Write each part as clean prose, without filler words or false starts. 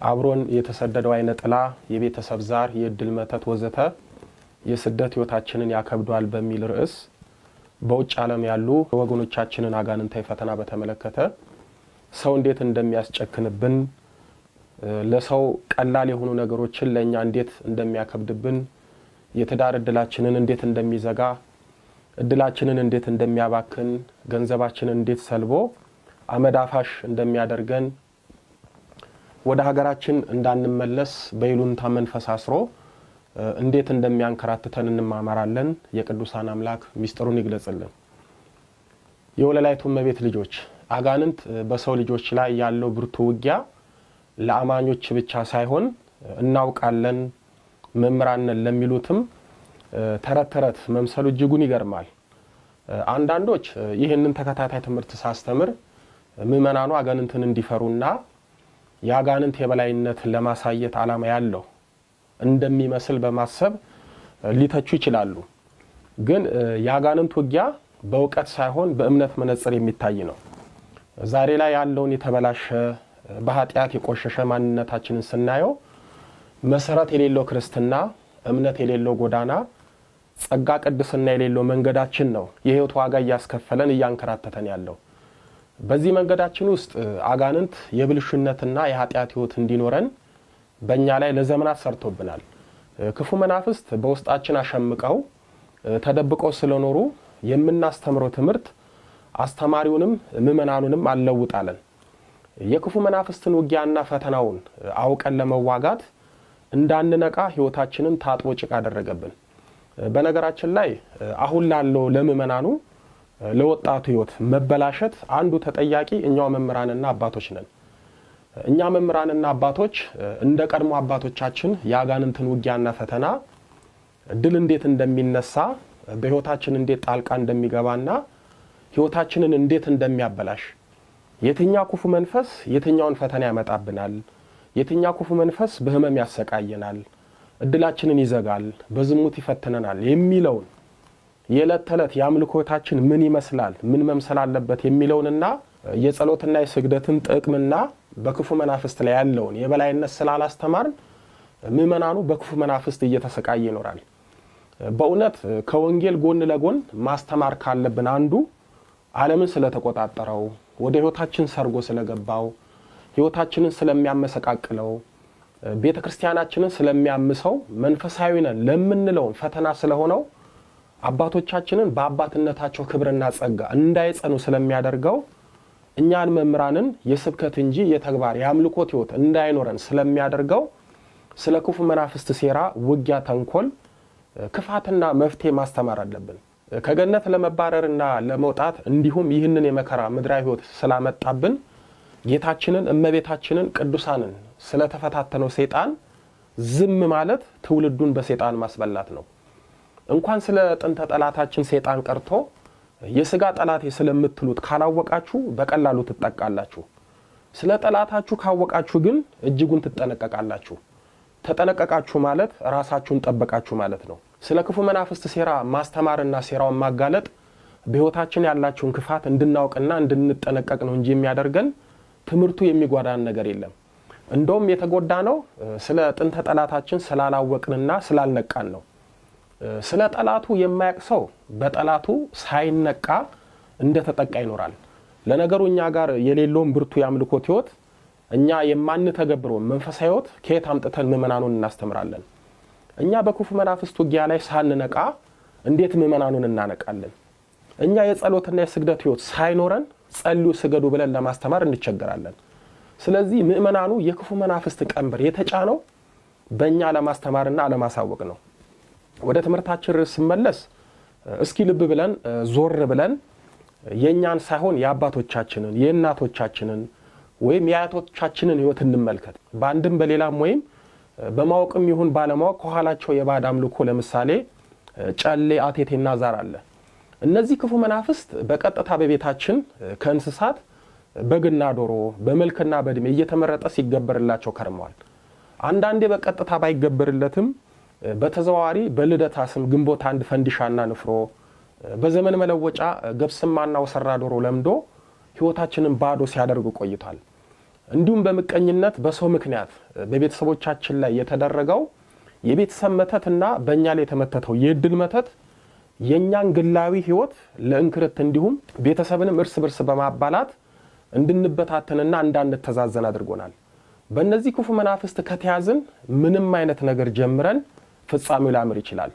አብሮን የተሰደደው አይነ ጥላ የቤተሰብ ዛር የድል መተት ወዘተ የስደት ህይወታችንን ያከብዷል በሚል ርዕስ በውጭ ዓለም ያሉ ወገኖቻችንን አጋንንታዊ ፈተና በተመለከተ ሰው እንዴት እንደሚያስጨክንብን ለሰው ቀላል የሆኑ ነገሮችን ለኛ እንዴት እንደሚያከብድብን የትዳር እድላችንን እንዴት እንደሚዘጋ እድላችንን እንዴት እንደሚያባክን ገንዘባችንን እንዴት ሰልቦ አመዳፋሽ እንደሚያደርገን ወደ ሀገራችን እንዳንመለስ በይሉንታ መንፈስ አስሮ እንዴት እንደሚያንከራትተን እንማማራለን። የቅዱሳን አምላክ ሚስጥሩን ይግለጽልን። የወለላይቱ እመቤት ልጆች አጋንንት በሰው ልጆች ላይ ያለው ብርቱ ውጊያ ለአማኞች ብቻ ሳይሆን እናውቃለን መምራን ለሚሉትም ተረተረት መምሰሉ እጅጉን ይገርማል። አንዳንዶች ይህንን ተከታታይ ትምህርት ሳስተምር ምእመናኑ አጋንንትን እንዲፈሩና ያጋንንት የበላይነት ለማሳየት ዓላማ ያለው እንደሚመስል በማሰብ ሊተቹ ይችላሉ። ግን ያጋንንት ውጊያ በእውቀት ሳይሆን በእምነት መነጽር የሚታይ ነው። ዛሬ ላይ ያለውን የተበላሸ በኃጢአት የቆሸሸ ማንነታችንን ስናየው መሰረት የሌለው ክርስትና፣ እምነት የሌለው ጎዳና፣ ጸጋ ቅድስና የሌለው መንገዳችን ነው የህይወት ዋጋ እያስከፈለን እያንከራተተን ያለው። በዚህ መንገዳችን ውስጥ አጋንንት የብልሽነትና የኃጢአት ህይወት እንዲኖረን በእኛ ላይ ለዘመናት ሰርቶብናል። ክፉ መናፍስት በውስጣችን አሸምቀው ተደብቀው ስለኖሩ የምናስተምረው ትምህርት አስተማሪውንም ምእመናኑንም አልለውጣለን። የክፉ መናፍስትን ውጊያና ፈተናውን አውቀን ለመዋጋት እንዳንነቃ ህይወታችንን ታጥቦ ጭቃ አደረገብን። በነገራችን ላይ አሁን ላለው ለምእመናኑ ለወጣቱ ህይወት መበላሸት አንዱ ተጠያቂ እኛው መምህራንና አባቶች ነን። እኛ መምህራንና አባቶች እንደ ቀድሞ አባቶቻችን ያጋንንትን ውጊያና ፈተና ድል እንዴት እንደሚነሳ በህይወታችን እንዴት ጣልቃ እንደሚገባና ህይወታችንን እንዴት እንደሚያበላሽ የትኛው ክፉ መንፈስ የትኛውን ፈተና ያመጣብናል፣ የትኛው ክፉ መንፈስ በህመም ያሰቃየናል፣ እድላችንን ይዘጋል፣ በዝሙት ይፈትነናል የሚለውን የዕለት ተዕለት የአምልኮታችን ምን ይመስላል ምን መምሰል አለበት የሚለውንና የጸሎትና የስግደትን ጥቅምና በክፉ መናፍስት ላይ ያለውን የበላይነት ስላላስተማርን ምእመናኑ በክፉ መናፍስት እየተሰቃየ ይኖራል። በእውነት ከወንጌል ጎን ለጎን ማስተማር ካለብን አንዱ ዓለምን ስለተቆጣጠረው ወደ ህይወታችን ሰርጎ ስለገባው ህይወታችንን ስለሚያመሰቃቅለው ቤተክርስቲያናችንን ስለሚያምሰው መንፈሳዊ ነን ለምንለው ፈተና ስለሆነው አባቶቻችንን በአባትነታቸው ክብርና ጸጋ እንዳይጸኑ ስለሚያደርገው እኛን መምህራንን የስብከት እንጂ የተግባር የአምልኮት ህይወት እንዳይኖረን ስለሚያደርገው ስለ ክፉ መናፍስት ሴራ፣ ውጊያ፣ ተንኮል፣ ክፋትና መፍትሄ ማስተማር አለብን። ከገነት ለመባረርና ለመውጣት እንዲሁም ይህንን የመከራ ምድራዊ ህይወት ስላመጣብን ጌታችንን እመቤታችንን ቅዱሳንን ስለተፈታተነው ሰይጣን ዝም ማለት ትውልዱን በሰይጣን ማስበላት ነው። እንኳን ስለ ጥንተ ጠላታችን ሰይጣን ቀርቶ የሥጋ ጠላት ስለምትሉት ካላወቃችሁ በቀላሉ ትጠቃላችሁ። ስለ ጠላታችሁ ካወቃችሁ ግን እጅጉን ትጠነቀቃላችሁ። ተጠነቀቃችሁ ማለት ራሳችሁን ጠበቃችሁ ማለት ነው። ስለ ክፉ መናፍስት ሴራ ማስተማርና ሴራውን ማጋለጥ በህይወታችን ያላችሁን ክፋት እንድናውቅና እንድንጠነቀቅ ነው እንጂ የሚያደርገን ትምህርቱ የሚጓዳን ነገር የለም። እንደውም የተጎዳ ነው ስለ ጥንተ ጠላታችን ስላላወቅንና ስላልነቃን ነው። ስለ ጠላቱ የማያውቅ ሰው በጠላቱ ሳይነቃ እንደተጠቃ ይኖራል። ለነገሩ እኛ ጋር የሌለውን ብርቱ የአምልኮት ህይወት እኛ የማንተገብረው መንፈሳዊ ህይወት ከየት አምጥተን ምእመናኑን እናስተምራለን? እኛ በክፉ መናፍስት ውጊያ ላይ ሳንነቃ እንዴት ምእመናኑን እናነቃለን? እኛ የጸሎትና የስግደት ህይወት ሳይኖረን ጸልዩ ስገዱ ብለን ለማስተማር እንቸገራለን። ስለዚህ ምእመናኑ የክፉ መናፍስት ቀንበር የተጫነው በእኛ ለማስተማርና ለማሳወቅ ነው። ወደ ትምህርታችን ርዕስ ስመለስ እስኪ ልብ ብለን ዞር ብለን የኛን ሳይሆን የአባቶቻችንን የእናቶቻችንን ወይም የአያቶቻችንን ህይወት እንመልከት። በአንድም በሌላም ወይም በማወቅም ይሁን ባለማወቅ ከኋላቸው የባዕድ አምልኮ ለምሳሌ ጨሌ፣ አቴቴና ዛር አለ። እነዚህ ክፉ መናፍስት በቀጥታ በቤታችን ከእንስሳት በግና ዶሮ በመልክና በእድሜ እየተመረጠ ሲገበርላቸው ከርመዋል። አንዳንዴ በቀጥታ ባይገበርለትም በተዘዋዋሪ በልደታ ስም ግንቦት አንድ ፈንዲሻና ንፍሮ በዘመን መለወጫ ገብስማና ወሰራ ዶሮ ለምዶ ህይወታችንን ባዶ ሲያደርግ ቆይቷል። እንዲሁም በመቀኝነት በሰው ምክንያት በቤተሰቦቻችን ላይ የተደረገው የቤተሰብ መተትና በእኛ ላይ የተመተተው የእድል መተት የኛን ግላዊ ህይወት ለእንክርት እንዲሁም ቤተሰብንም እርስ በርስ በማባላት እንድንበታተንና እንዳንተዛዘን አድርጎናል። በእነዚህ ክፉ መናፍስት ከተያዝን ምንም አይነት ነገር ጀምረን ፍጻሜው ላምር ይችላል።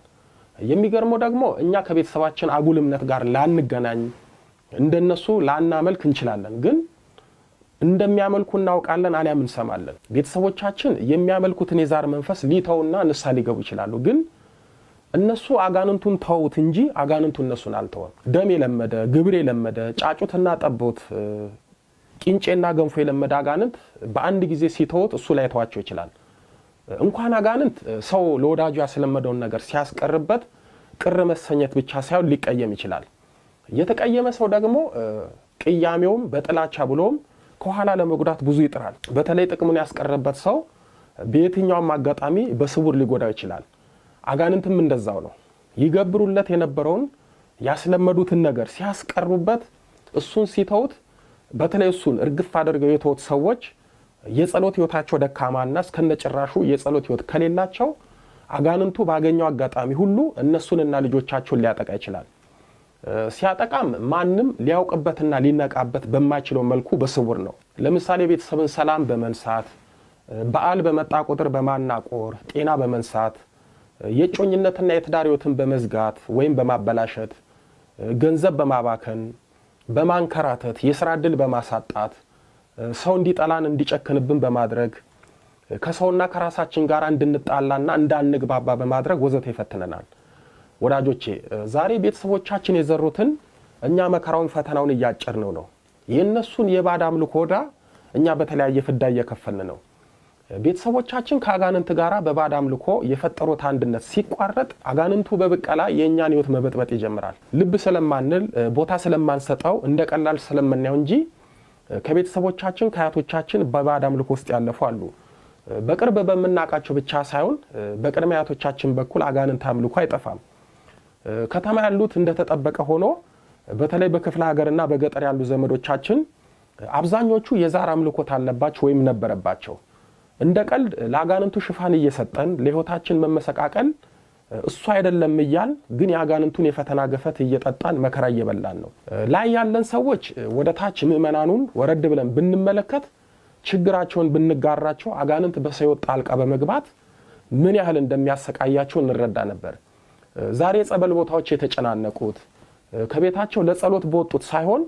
የሚገርመው ደግሞ እኛ ከቤተሰባችን አጉል እምነት ጋር ላንገናኝ እንደነሱ ላናመልክ እንችላለን፣ ግን እንደሚያመልኩ እናውቃለን አሊያም እንሰማለን። ቤተሰቦቻችን የሚያመልኩትን የዛር መንፈስ ሊተውና ንስሐ ሊገቡ ይችላሉ፣ ግን እነሱ አጋንንቱን ተውት እንጂ አጋንንቱ እነሱን አልተወም። ደም የለመደ ግብር የለመደ ጫጩትና ጠቦት ቂንጬና ገንፎ የለመደ አጋንንት በአንድ ጊዜ ሲተውት እሱ ላይ ተዋቸው ይችላል። እንኳን አጋንንት ሰው ለወዳጁ ያስለመደውን ነገር ሲያስቀርበት ቅር መሰኘት ብቻ ሳይሆን ሊቀየም ይችላል። የተቀየመ ሰው ደግሞ ቅያሜውም በጥላቻ ብሎም ከኋላ ለመጉዳት ብዙ ይጥራል። በተለይ ጥቅሙን ያስቀረበት ሰው በየትኛውም አጋጣሚ በስውር ሊጎዳው ይችላል። አጋንንትም እንደዛው ነው። ይገብሩለት የነበረውን ያስለመዱትን ነገር ሲያስቀሩበት እሱን ሲተውት፣ በተለይ እሱን እርግፍ አድርገው የተውት ሰዎች የጸሎት ህይወታቸው ደካማና እስከነጭራሹ የጸሎት ህይወት ከሌላቸው አጋንንቱ ባገኘው አጋጣሚ ሁሉ እነሱንና ልጆቻቸውን ሊያጠቃ ይችላል። ሲያጠቃም ማንም ሊያውቅበትና ሊነቃበት በማይችለው መልኩ በስውር ነው። ለምሳሌ ቤተሰብን ሰላም በመንሳት፣ በዓል በመጣ ቁጥር በማናቆር፣ ጤና በመንሳት፣ የጮኝነትና የትዳር ህይወትን በመዝጋት ወይም በማበላሸት፣ ገንዘብ በማባከን፣ በማንከራተት፣ የሥራ ዕድል በማሳጣት፣ ሰው እንዲጠላን እንዲጨክንብን በማድረግ፣ ከሰውና ከራሳችን ጋር እንድንጣላና እንዳንግባባ በማድረግ ወዘተ ይፈትነናል። ወዳጆቼ ዛሬ ቤተሰቦቻችን የዘሩትን እኛ መከራውን ፈተናውን እያጨርነው ነው። የነሱን የባዕድ አምልኮ ዕዳ እኛ በተለያየ ፍዳ እየከፈልን ነው። ቤተሰቦቻችን ከአጋንንት ጋራ በባዕድ አምልኮ የፈጠሩት አንድነት ሲቋረጥ አጋንንቱ በብቀላ የእኛን ህይወት መበጥበጥ ይጀምራል። ልብ ስለማንል ቦታ ስለማንሰጠው እንደ ቀላል ስለምናየው እንጂ ከቤተሰቦቻችን ከአያቶቻችን በባዕድ አምልኮ ውስጥ ያለፉ አሉ። በቅርብ በመናቃቸው ብቻ ሳይሆን በቅድመ አያቶቻችን በኩል አጋንንት አምልኮ አይጠፋም። ከተማ ያሉት እንደተጠበቀ ሆኖ በተለይ በክፍለ ሀገርና በገጠር ያሉ ዘመዶቻችን አብዛኞቹ የዛር አምልኮት አለባቸው ወይም ነበረባቸው። እንደ ቀልድ ለአጋንንቱ ሽፋን እየሰጠን ለህይወታችን መመሰቃቀል እሱ አይደለም እያል ግን የአጋንንቱን የፈተና ገፈት እየጠጣን መከራ እየበላን ነው። ላይ ያለን ሰዎች ወደ ታች ምእመናኑን ወረድ ብለን ብንመለከት ችግራቸውን ብንጋራቸው አጋንንት በሰው ጣልቃ በመግባት ምን ያህል እንደሚያሰቃያቸው እንረዳ ነበር። ዛሬ ጸበል ቦታዎች የተጨናነቁት ከቤታቸው ለጸሎት በወጡት ሳይሆን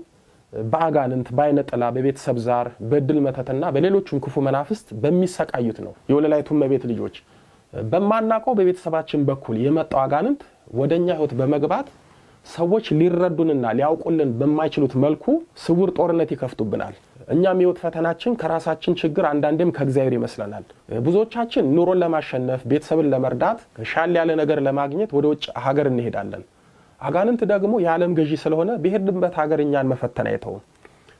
በአጋንንት ባይነጥላ በቤተሰብ ዛር በእድል መተትና በሌሎችም ክፉ መናፍስት በሚሰቃዩት ነው። የወለላይቱ እመቤት ልጆች በማናቀው በቤተሰባችን በኩል የመጣው አጋንንት ወደኛ ህይወት በመግባት ሰዎች ሊረዱንና ሊያውቁልን በማይችሉት መልኩ ስውር ጦርነት ይከፍቱብናል። እኛም ህይወት ፈተናችን ከራሳችን ችግር አንዳንዴም ከእግዚአብሔር ይመስለናል። ብዙዎቻችን ኑሮን ለማሸነፍ ቤተሰብን ለመርዳት ሻል ያለ ነገር ለማግኘት ወደ ውጭ ሀገር እንሄዳለን። አጋንንት ደግሞ የዓለም ገዢ ስለሆነ በሄድንበት ሀገር እኛን መፈተን አይተውም።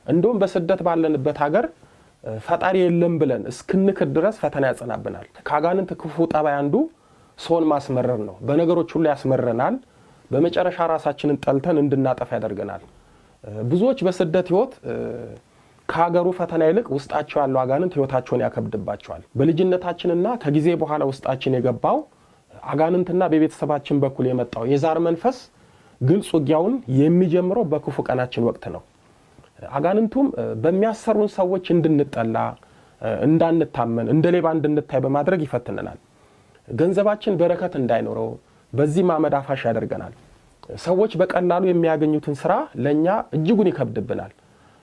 እንደውም በስደት ባለንበት ሀገር ፈጣሪ የለም ብለን እስክንክድ ድረስ ፈተና ያጸናብናል። ከአጋንንት ክፉ ጠባይ አንዱ ሰውን ማስመረር ነው። በነገሮች ሁሉ ያስመረናል። በመጨረሻ ራሳችንን ጠልተን እንድናጠፋ ያደርገናል። ብዙዎች በስደት ህይወት ከሀገሩ ፈተና ይልቅ ውስጣቸው ያለው አጋንንት ህይወታቸውን ያከብድባቸዋል። በልጅነታችንና ከጊዜ በኋላ ውስጣችን የገባው አጋንንትና በቤተሰባችን በኩል የመጣው የዛር መንፈስ ግልጽ ውጊያውን የሚጀምረው በክፉ ቀናችን ወቅት ነው። አጋንንቱም በሚያሰሩን ሰዎች እንድንጠላ፣ እንዳንታመን፣ እንደ ሌባ እንድንታይ በማድረግ ይፈትነናል። ገንዘባችን በረከት እንዳይኖረው በዚህ ማመድ አፋሽ ያደርገናል። ሰዎች በቀላሉ የሚያገኙትን ስራ ለኛ እጅጉን ይከብድብናል።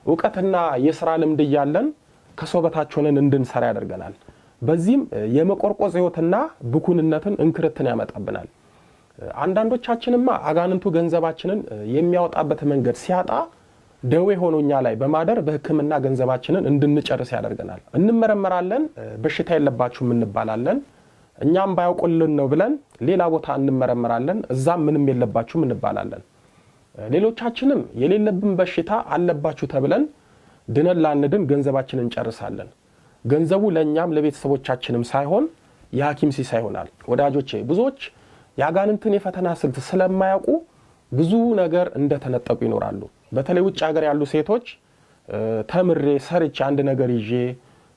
ዕውቀትና የሥራ ልምድ እያለን ከሰው በታች ሆነን እንድንሰራ ያደርገናል። በዚህም የመቆርቆዝ ህይወትና ብኩንነትን እንክርትን ያመጣብናል። አንዳንዶቻችንማ አጋንንቱ ገንዘባችንን የሚያወጣበት መንገድ ሲያጣ ደዌ ሆኖኛ ላይ በማደር በሕክምና ገንዘባችንን እንድንጨርስ ያደርገናል። እንመረመራለን፣ በሽታ የለባችሁም እንባላለን። እኛም ባያውቁልን ነው ብለን ሌላ ቦታ እንመረመራለን፣ እዛም ምንም የለባችሁም እንባላለን። ሌሎቻችንም የሌለብን በሽታ አለባችሁ ተብለን ድነን ላንድን ገንዘባችንን እንጨርሳለን። ገንዘቡ ለኛም ለቤተሰቦቻችንም ሳይሆን የሐኪም ሲሳይ ይሆናል። ወዳጆቼ ብዙዎች የአጋንንትን የፈተና ስልት ስለማያውቁ ብዙ ነገር እንደተነጠቁ ይኖራሉ። በተለይ ውጭ ሀገር ያሉ ሴቶች ተምሬ ሰርቼ አንድ ነገር ይዤ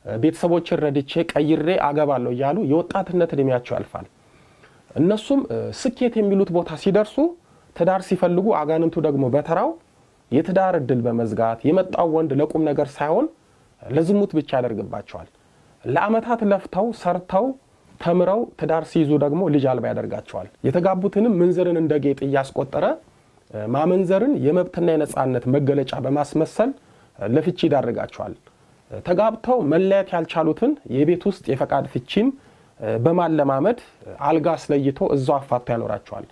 ቤተሰቦችን ረድቼ ቀይሬ አገባለሁ እያሉ የወጣትነት እድሜያቸው ያልፋል። እነሱም ስኬት የሚሉት ቦታ ሲደርሱ ትዳር ሲፈልጉ አጋንንቱ ደግሞ በተራው የትዳር እድል በመዝጋት የመጣው ወንድ ለቁም ነገር ሳይሆን ለዝሙት ብቻ ያደርግባቸዋል። ለአመታት ለፍተው ሰርተው ተምረው ትዳር ሲይዙ ደግሞ ልጅ አልባ ያደርጋቸዋል። የተጋቡትንም ምንዝርን እንደ ጌጥ እያስቆጠረ ማመንዘርን የመብትና የነጻነት መገለጫ በማስመሰል ለፍቺ ይዳርጋቸዋል። ተጋብተው መለያየት ያልቻሉትን የቤት ውስጥ የፈቃድ ፍቺን በማለማመድ አልጋ አስለይቶ እዛው አፋቶ ያኖራቸዋል።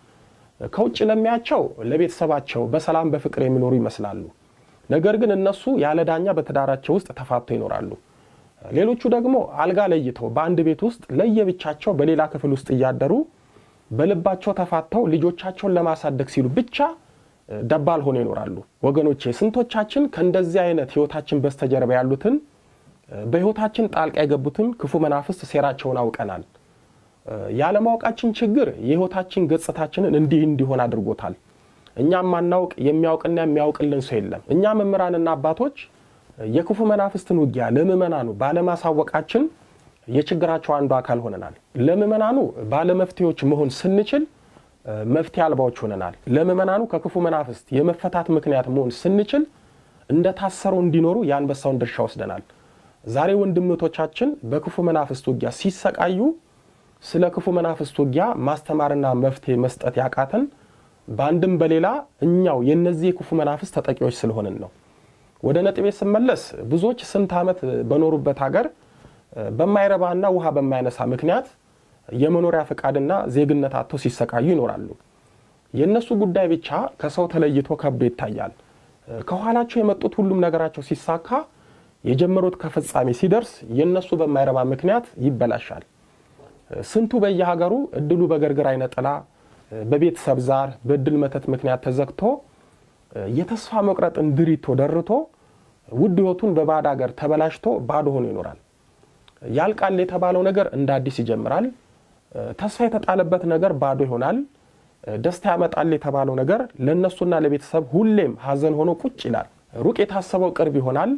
ከውጭ ለሚያቸው ለቤተሰባቸው በሰላም በፍቅር የሚኖሩ ይመስላሉ። ነገር ግን እነሱ ያለ ዳኛ በትዳራቸው ውስጥ ተፋቶ ይኖራሉ። ሌሎቹ ደግሞ አልጋ ለይተው በአንድ ቤት ውስጥ ለየብቻቸው በሌላ ክፍል ውስጥ እያደሩ በልባቸው ተፋተው ልጆቻቸውን ለማሳደግ ሲሉ ብቻ ደባል ሆነው ይኖራሉ። ወገኖቼ ስንቶቻችን ከእንደዚህ አይነት ህይወታችን በስተጀርባ ያሉትን በህይወታችን ጣልቃ የገቡትን ክፉ መናፍስት ሴራቸውን አውቀናል። ያለማወቃችን ችግር የህይወታችን ገጽታችንን እንዲሆን አድርጎታል። እኛም ማናውቅ የሚያውቅና የሚያውቅልን ሰው የለም። እኛ መምህራንና አባቶች የክፉ መናፍስትን ውጊያ ለምእመናኑ ባለማሳወቃችን የችግራቸው አንዱ አካል ሆነናል። ለምእመናኑ ባለመፍትሄዎች መሆን ስንችል መፍትሄ አልባዎች ሆነናል። ለምእመናኑ ከክፉ መናፍስት የመፈታት ምክንያት መሆን ስንችል እንደታሰሩ እንዲኖሩ የአንበሳውን ድርሻ ወስደናል። ዛሬ ወንድሞቻችን በክፉ መናፍስት ውጊያ ሲሰቃዩ ስለ ክፉ መናፍስት ውጊያ ማስተማርና መፍትሄ መስጠት ያቃተን በአንድም በሌላ እኛው የነዚህ የክፉ መናፍስት ተጠቂዎች ስለሆንን ነው። ወደ ነጥቤ ስመለስ ብዙዎች ስንት ዓመት በኖሩበት ሀገር በማይረባና ውሃ በማይነሳ ምክንያት የመኖሪያ ፈቃድና ዜግነት አጥተው ሲሰቃዩ ይኖራሉ። የነሱ ጉዳይ ብቻ ከሰው ተለይቶ ከብዶ ይታያል። ከኋላቸው የመጡት ሁሉም ነገራቸው ሲሳካ የጀመሩት ከፍጻሜ ሲደርስ የነሱ በማይረባ ምክንያት ይበላሻል። ስንቱ በየሀገሩ እድሉ በገርግር አይነጥላ በቤተሰብ ዛር በእድል መተት ምክንያት ተዘግቶ የተስፋ መቁረጥን ድሪቶ ደርቶ ውድ ህይወቱን በባዕድ ሀገር ተበላሽቶ ባዶ ሆኖ ይኖራል። ያልቃል የተባለው ነገር እንደ አዲስ ይጀምራል። ተስፋ የተጣለበት ነገር ባዶ ይሆናል። ደስታ ያመጣል የተባለው ነገር ለነሱና ለቤተሰብ ሁሌም ሀዘን ሆኖ ቁጭ ይላል። ሩቅ የታሰበው ቅርብ ይሆናል።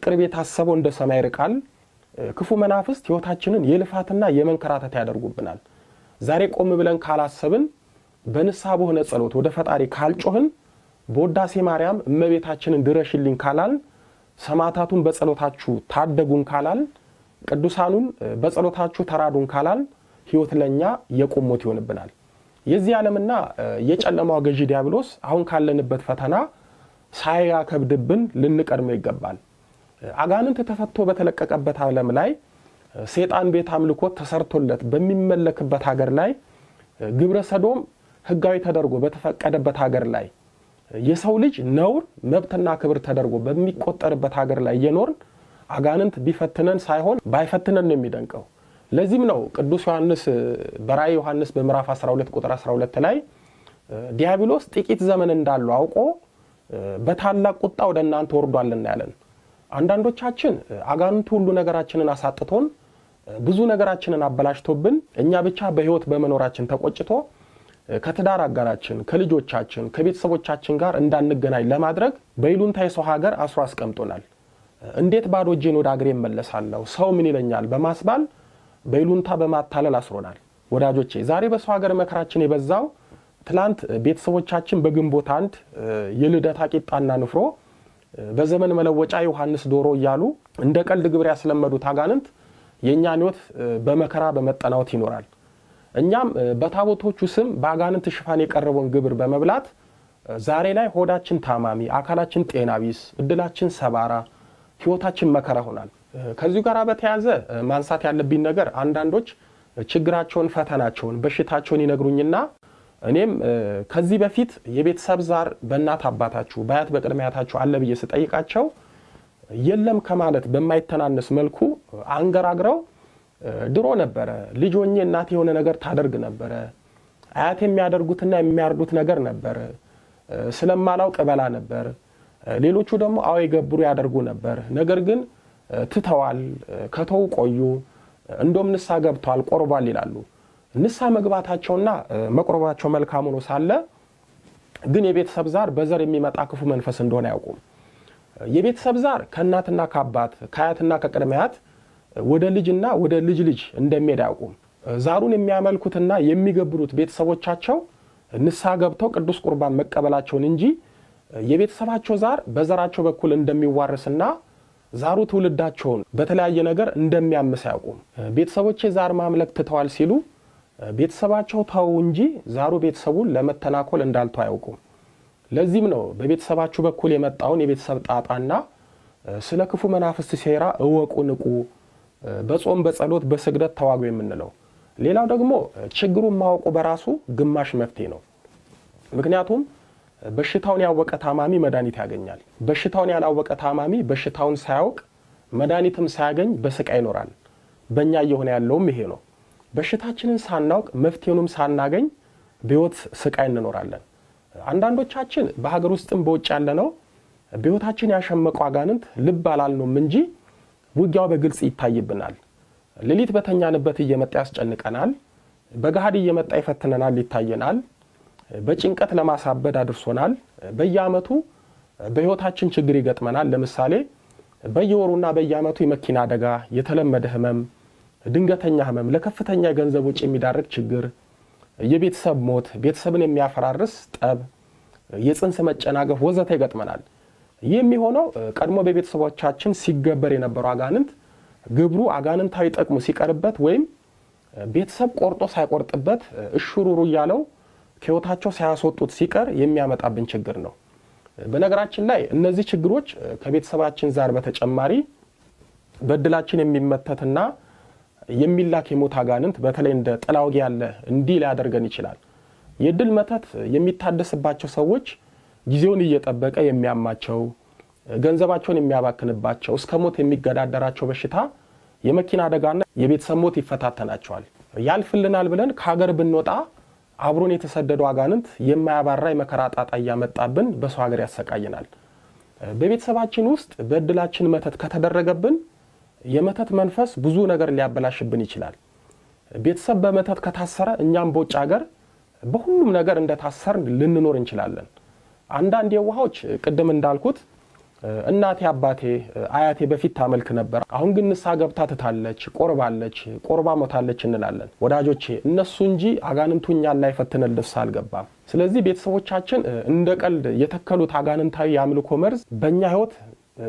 ቅርብ የታሰበው እንደ ሰማይ ይርቃል። ክፉ መናፍስት ህይወታችንን የልፋትና የመንከራተት ያደርጉብናል። ዛሬ ቆም ብለን ካላሰብን፣ በንስሐ በሆነ ጸሎት ወደ ፈጣሪ ካልጮህን፣ በውዳሴ ማርያም እመቤታችንን ድረሽልኝ ካላል፣ ሰማዕታቱን በጸሎታችሁ ታደጉን ካላል፣ ቅዱሳኑን በጸሎታችሁ ተራዱን ካላል ህይወት ለኛ የቁም ሞት ይሆንብናል። የዚህ ዓለምና የጨለማው ገዢ ዲያብሎስ አሁን ካለንበት ፈተና ሳያከብድብን ልንቀድመው ይገባል። አጋንንት ተፈቶ በተለቀቀበት ዓለም ላይ ሰይጣን ቤት አምልኮት ተሰርቶለት በሚመለክበት ሀገር ላይ ግብረ ሰዶም ህጋዊ ተደርጎ በተፈቀደበት ሀገር ላይ የሰው ልጅ ነውር መብትና ክብር ተደርጎ በሚቆጠርበት ሀገር ላይ የኖርን አጋንንት ቢፈትነን ሳይሆን ባይፈትነን ነው የሚደንቀው። ለዚህም ነው ቅዱስ ዮሐንስ በራእየ ዮሐንስ በምዕራፍ 12 ቁጥር 12 ላይ ዲያብሎስ ጥቂት ዘመን እንዳለው አውቆ በታላቅ ቁጣ ወደ እናንተ ወርዷልና ያለን። አንዳንዶቻችን አጋንንቱ ሁሉ ነገራችንን አሳጥቶን ብዙ ነገራችንን አበላሽቶብን እኛ ብቻ በህይወት በመኖራችን ተቆጭቶ ከትዳር አጋራችን ከልጆቻችን ከቤተሰቦቻችን ጋር እንዳንገናኝ ለማድረግ በይሉንታ የሰው ሀገር አስሮ አስቀምጦናል። እንዴት ባዶ እጄን ወደ ሀገሬ እመለሳለሁ ሰው ምን ይለኛል በማስባል በይሉንታ በማታለል አስሮናል። ወዳጆቼ ዛሬ በሰው ሀገር መከራችን የበዛው ትላንት ቤተሰቦቻችን በግንቦት አንድ የልደታ ቂጣና ንፍሮ በዘመን መለወጫ ዮሐንስ ዶሮ እያሉ እንደ ቀልድ ግብር ያስለመዱት አጋንንት የኛን ህይወት በመከራ በመጠናወት ይኖራል። እኛም በታቦቶቹ ስም በአጋንንት ሽፋን የቀረበውን ግብር በመብላት ዛሬ ላይ ሆዳችን ታማሚ፣ አካላችን ጤና ቢስ፣ እድላችን ሰባራ፣ ህይወታችን መከራ ሆናል። ከዚሁ ጋር በተያያዘ ማንሳት ያለብኝ ነገር አንዳንዶች ችግራቸውን፣ ፈተናቸውን፣ በሽታቸውን ይነግሩኝና እኔም ከዚህ በፊት የቤተሰብ ዛር በእናት አባታችሁ በአያት በቅድመ አያታችሁ አለ ብዬ ስጠይቃቸው የለም ከማለት በማይተናነስ መልኩ አንገራግረው ድሮ ነበረ ልጅ ሆኜ እናቴ የሆነ ነገር ታደርግ ነበረ፣ አያት የሚያደርጉትና የሚያርዱት ነገር ነበረ፣ ስለማላውቅ በላ ነበር፣ ሌሎቹ ደግሞ አዎ ይገብሩ ያደርጉ ነበር፣ ነገር ግን ትተዋል፣ ከተው ቆዩ፣ እንደም ንስሐ ገብተዋል ቆርቧል ይላሉ። ንስሐ መግባታቸውና መቆረባቸው መልካም ሆኖ ሳለ ግን የቤተሰብ ዛር በዘር የሚመጣ ክፉ መንፈስ እንደሆነ ያውቁም። የቤተሰብ ዛር ከእናትና ከአባት ከአያትና ከቅድሚያት ወደ ልጅና ወደ ልጅ ልጅ እንደሚሄድ አያውቁም። ዛሩን የሚያመልኩትና የሚገብሩት ቤተሰቦቻቸው ንስሐ ገብተው ቅዱስ ቁርባን መቀበላቸውን እንጂ የቤተሰባቸው ዛር በዘራቸው በኩል እንደሚዋረስና ዛሩ ትውልዳቸውን በተለያየ ነገር እንደሚያምስ አያውቁም። ቤተሰቦቼ ዛር ማምለክ ትተዋል ሲሉ ቤተሰባቸው ተው እንጂ ዛሩ ቤተሰቡን ለመተናኮል እንዳልተው አያውቁም። ለዚህም ነው በቤተሰባችሁ በኩል የመጣውን የቤተሰብ ጣጣና ስለ ክፉ መናፍስት ሴራ እወቁ፣ ንቁ፣ በጾም በጸሎት በስግደት ተዋጉ የምንለው። ሌላው ደግሞ ችግሩን ማወቁ በራሱ ግማሽ መፍትሄ ነው። ምክንያቱም በሽታውን ያወቀ ታማሚ መድኃኒት ያገኛል። በሽታውን ያላወቀ ታማሚ በሽታውን ሳያውቅ መድኃኒትም ሳያገኝ በስቃይ ይኖራል። በእኛ እየሆነ ያለውም ይሄ ነው። በሽታችንን ሳናውቅ መፍትሄውንም ሳናገኝ በሕይወት ስቃይ እንኖራለን። አንዳንዶቻችን በሀገር ውስጥም በውጭ ያለነው በሕይወታችን ያሸመቁ አጋንንት ልብ አላልነውም እንጂ ውጊያው በግልጽ ይታይብናል። ሌሊት በተኛንበት እየመጣ ያስጨንቀናል። በገሃድ እየመጣ ይፈትነናል፣ ይታየናል። በጭንቀት ለማሳበድ አድርሶናል። በየዓመቱ በሕይወታችን ችግር ይገጥመናል። ለምሳሌ በየወሩና በየዓመቱ የመኪና አደጋ፣ የተለመደ ህመም፣ ድንገተኛ ህመም፣ ለከፍተኛ የገንዘብ ወጪ የሚዳርግ ችግር፣ የቤተሰብ ሞት፣ ቤተሰብን የሚያፈራርስ ጠብ፣ የጽንስ መጨናገፍ ወዘተ ይገጥመናል። ይህ የሚሆነው ቀድሞ በቤተሰቦቻችን ሲገበር የነበረው አጋንንት ግብሩ አጋንንታዊ ጥቅሙ ሲቀርበት ወይም ቤተሰብ ቆርጦ ሳይቆርጥበት እሹሩሩ እያለው ከሕይወታቸው ሳያስወጡት ሲቀር የሚያመጣብን ችግር ነው። በነገራችን ላይ እነዚህ ችግሮች ከቤተሰባችን ዛር በተጨማሪ በእድላችን የሚመተትና የሚላክ የሞት አጋንንት በተለይ እንደ ጥላውጊ ያለ እንዲህ ሊያደርገን ይችላል። የእድል መተት የሚታደስባቸው ሰዎች ጊዜውን እየጠበቀ የሚያማቸው፣ ገንዘባቸውን የሚያባክንባቸው፣ እስከ ሞት የሚገዳደራቸው በሽታ የመኪና አደጋና የቤተሰብ ሞት ይፈታተናቸዋል። ያልፍልናል ብለን ከሀገር ብንወጣ አብሮን የተሰደደው አጋንንት የማያባራ የመከራ ጣጣ እያመጣብን በሰው ሀገር ያሰቃየናል። በቤተሰባችን ውስጥ በእድላችን መተት ከተደረገብን የመተት መንፈስ ብዙ ነገር ሊያበላሽብን ይችላል። ቤተሰብ በመተት ከታሰረ እኛም በውጭ ሀገር በሁሉም ነገር እንደታሰርን ልንኖር እንችላለን። አንዳንድ የዋሃዎች ቅድም እንዳልኩት እናቴ አባቴ አያቴ በፊት ታመልክ ነበር፣ አሁን ግን ንስሐ ገብታ ትታለች፣ ቆርባለች፣ ቆርባ ሞታለች እንላለን። ወዳጆቼ እነሱ እንጂ አጋንንቱ እኛን ላይ ፈትነን ንስሐ አልገባም። ስለዚህ ቤተሰቦቻችን እንደ ቀልድ የተከሉት አጋንንታዊ የአምልኮ መርዝ በእኛ ሕይወት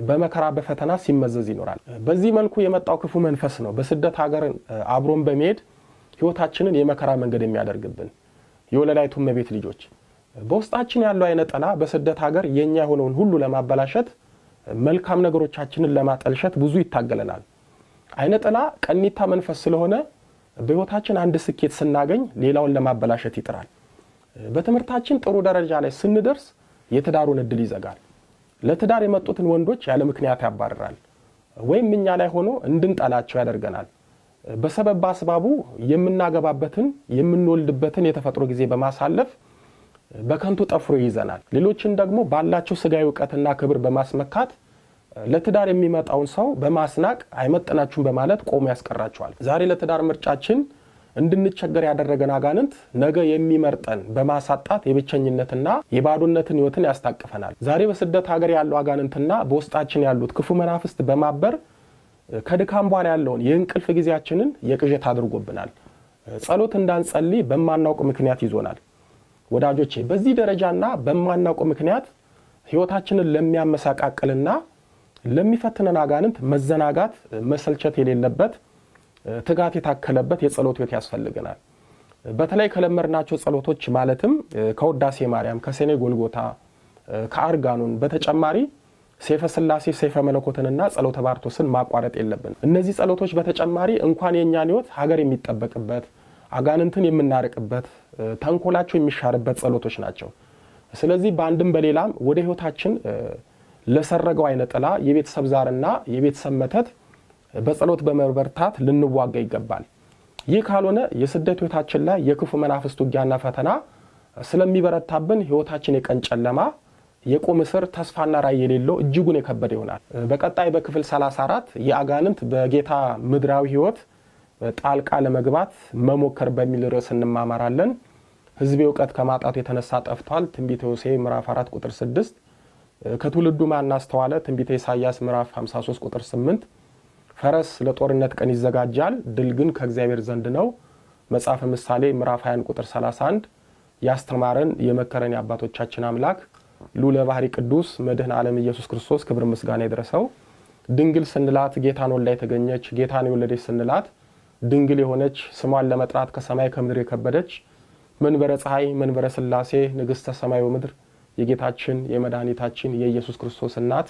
በመከራ በፈተና ሲመዘዝ ይኖራል። በዚህ መልኩ የመጣው ክፉ መንፈስ ነው በስደት ሀገር አብሮን በመሄድ ሕይወታችንን የመከራ መንገድ የሚያደርግብን። የወለላይቱ እመቤት ልጆች በውስጣችን ያለው አይነ ጥላ በስደት ሀገር የኛ የሆነውን ሁሉ ለማበላሸት መልካም ነገሮቻችንን ለማጠልሸት ብዙ ይታገለናል። አይነ ጥላ ቀኒታ መንፈስ ስለሆነ በሕይወታችን አንድ ስኬት ስናገኝ ሌላውን ለማበላሸት ይጥራል። በትምህርታችን ጥሩ ደረጃ ላይ ስንደርስ የትዳሩን እድል ይዘጋል። ለትዳር የመጡትን ወንዶች ያለ ምክንያት ያባርራል፣ ወይም እኛ ላይ ሆኖ እንድንጠላቸው ያደርገናል። በሰበብ አስባቡ የምናገባበትን የምንወልድበትን የተፈጥሮ ጊዜ በማሳለፍ በከንቱ ጠፍሮ ይይዘናል። ሌሎችን ደግሞ ባላቸው ስጋዊ እውቀትና ክብር በማስመካት ለትዳር የሚመጣውን ሰው በማስናቅ አይመጥናችሁም በማለት ቆሞ ያስቀራቸዋል። ዛሬ ለትዳር ምርጫችን እንድንቸገር ያደረገን አጋንንት ነገ የሚመርጠን በማሳጣት የብቸኝነትና የባዶነትን ሕይወትን ያስታቅፈናል። ዛሬ በስደት ሀገር ያለው አጋንንትና በውስጣችን ያሉት ክፉ መናፍስት በማበር ከድካም በኋላ ያለውን የእንቅልፍ ጊዜያችንን የቅዠት አድርጎብናል። ጸሎት እንዳንጸልይ በማናውቅ ምክንያት ይዞናል። ወዳጆቼ በዚህ ደረጃና በማናውቅ ምክንያት ሕይወታችንን ለሚያመሳቃቅልና ለሚፈትነን አጋንንት መዘናጋት፣ መሰልቸት የሌለበት ትጋት የታከለበት የጸሎት ሕይወት ያስፈልገናል። በተለይ ከለመድናቸው ጸሎቶች ማለትም ከውዳሴ ማርያም፣ ከሰኔ ጎልጎታ፣ ከአርጋኑን በተጨማሪ ሰይፈ ሥላሴ፣ ሰይፈ መለኮትንና ጸሎተ ባርቶስን ማቋረጥ የለብን። እነዚህ ጸሎቶች በተጨማሪ እንኳን የኛን ሕይወት ሀገር የሚጠበቅበት አጋንንትን የምናርቅበት ተንኮላቸው የሚሻርበት ጸሎቶች ናቸው። ስለዚህ በአንድም በሌላም ወደ ሕይወታችን ለሰረገው አይነ ጥላ የቤተሰብ ዛርና የቤተሰብ መተት በጸሎት በመበርታት ልንዋጋ ይገባል። ይህ ካልሆነ የስደት ሕይወታችን ላይ የክፉ መናፍስት ውጊያና ፈተና ስለሚበረታብን ሕይወታችን የቀን ጨለማ፣ የቁም እስር፣ ተስፋና ራዕይ የሌለው እጅጉን የከበደ ይሆናል። በቀጣይ በክፍል 34 የአጋንንት በጌታ ምድራዊ ሕይወት ጣልቃ ለመግባት መሞከር በሚል ርዕስ እንማማራለን። ሕዝቤ እውቀት ከማጣቱ የተነሳ ጠፍቷል። ትንቢተ ሆሴዕ ምዕራፍ 4 ቁጥር 6 ከትውልዱ ማን አስተዋለ? ትንቢተ ኢሳይያስ ምዕራፍ 53 ቁጥር 8 ፈረስ ለጦርነት ቀን ይዘጋጃል፣ ድል ግን ከእግዚአብሔር ዘንድ ነው። መጽሐፈ ምሳሌ ምዕራፍ 20 ቁጥር 31 ያስተማረን የመከረን የአባቶቻችን አምላክ ልዑለ ባሕሪ ቅዱስ መድኃኔ ዓለም ኢየሱስ ክርስቶስ ክብር ምስጋና ይድረሰው። ድንግል ስንላት ጌታን ወልዳ የተገኘች ጌታን የወለደች ስንላት ድንግል የሆነች ስሟን ለመጥራት ከሰማይ ከምድር የከበደች መንበረ ፀሐይ መንበረ ሥላሴ ንግሥተ ሰማይ ወምድር የጌታችን የመድኃኒታችን የኢየሱስ ክርስቶስ እናት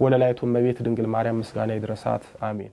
ወለላይቱ እመቤት ድንግል ማርያም ምስጋና ይድረሳት። አሜን።